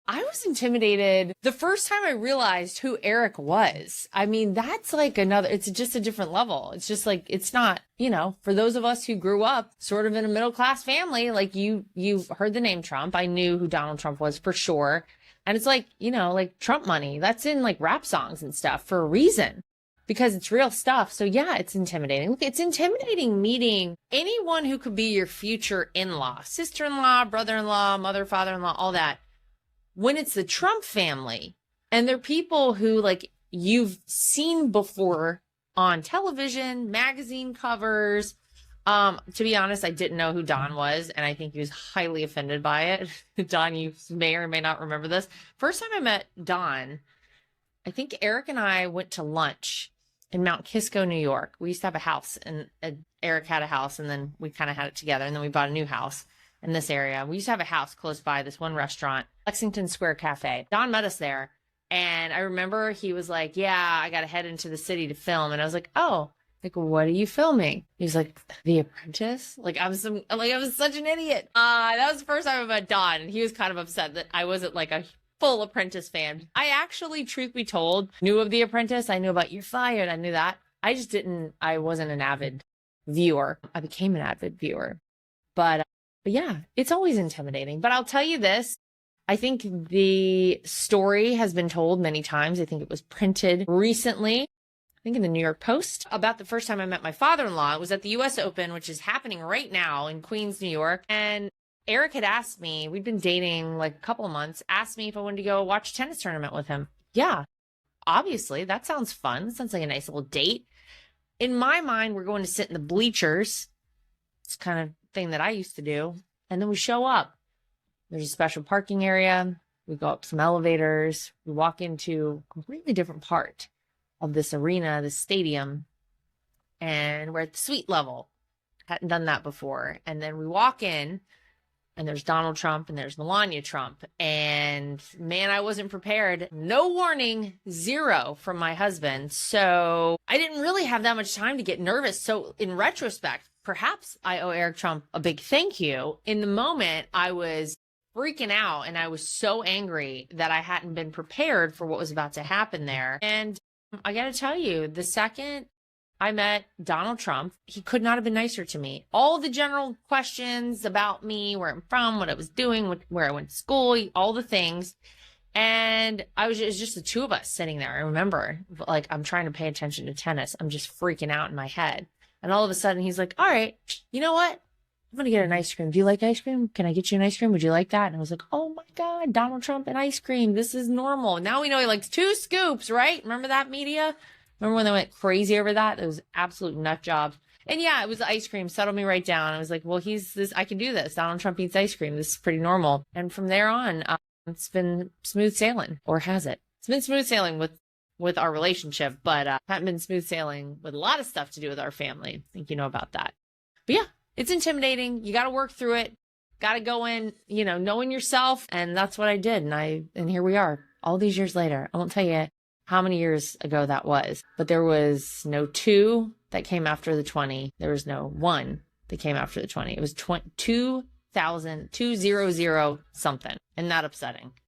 I was intimidated the first time I realized who Eric was. I mean, that's like it's just a different level. It's just like, it's not, for those of us who grew up sort of in a middle class family, like you heard the name Trump. I knew who Donald Trump was for sure. And it's like, like Trump money, that's in like rap songs and stuff for a reason, because it's real stuff. So yeah, it's intimidating. Look, it's intimidating meeting anyone who could be your future in-law, sister-in-law, brother-in-law, mother, father-in-law, all that. When it's the Trump family and they're people who like you've seen before on television, magazine covers. To be honest, I didn't know who Don was, and I think he was highly offended by it. Don, you may or may not remember this. First time I met Don, I think Eric and I went to lunch in Mount Kisco, New York. We used to have a house, and Eric had a house, and then we kind of had it together, and then we bought a new house in this area. We used to have a house close by this one restaurant, Lexington Square Cafe. Don met us there, and I remember he was like, yeah, I got to head into the city to film. And I was like, oh, like, what are you filming? He was like, The Apprentice? Like, I was such an idiot. That was the first time I met Don, and he was kind of upset that I wasn't like a full Apprentice fan. I actually, truth be told, knew of The Apprentice. I knew about You're Fired. I knew that. I wasn't an avid viewer. I became an avid viewer. But yeah, it's always intimidating. But I'll tell you this. I think the story has been told many times. I think it was printed recently, I think in the New York Post, about the first time I met my father-in-law. It was at the US Open, which is happening right now in Queens, New York. And Eric had asked me, we'd been dating like a couple of months, asked me if I wanted to go watch a tennis tournament with him. Yeah, obviously, that sounds fun. That sounds like a nice little date. In my mind, we're going to sit in the bleachers. It's kind of thing that I used to do. And then we show up. There's a special parking area. We go up some elevators. We walk into a completely different part of this arena, this stadium. And we're at the suite level. Hadn't done that before. And then we walk in, and there's Donald Trump and there's Melania Trump. And man, I wasn't prepared. No warning, zero from my husband. So I didn't really have that much time to get nervous. So in retrospect, perhaps I owe Eric Trump a big thank you. In the moment, I was freaking out and I was so angry that I hadn't been prepared for what was about to happen there. And I got to tell you, the second I met Donald Trump, he could not have been nicer to me. All the general questions about me, where I'm from, what I was doing, where I went to school, all the things. And it was just the two of us sitting there. I remember, like, I'm trying to pay attention to tennis. I'm just freaking out in my head. And all of a sudden he's like, all right, you know what? I'm going to get an ice cream. Do you like ice cream? Can I get you an ice cream? Would you like that? And I was like, oh my God, Donald Trump and ice cream. This is normal. Now we know he likes 2 scoops, right? Remember that, media? Remember when they went crazy over that? It was absolute nut job. And yeah, it was ice cream. Settled me right down. I was like, well, I can do this. Donald Trump eats ice cream. This is pretty normal. And from there on, it's been smooth sailing. Or has it? It's been smooth sailing with our relationship, but haven't been smooth sailing with a lot of stuff to do with our family. I think you know about that. But yeah, it's intimidating. You got to work through it. Got to go in, knowing yourself. And that's what I did. And here we are all these years later. I won't tell you how many years ago that was, but there was no 2 that came after the 20. There was no 1 that came after the 20. It was 2,000 something. And that upsetting.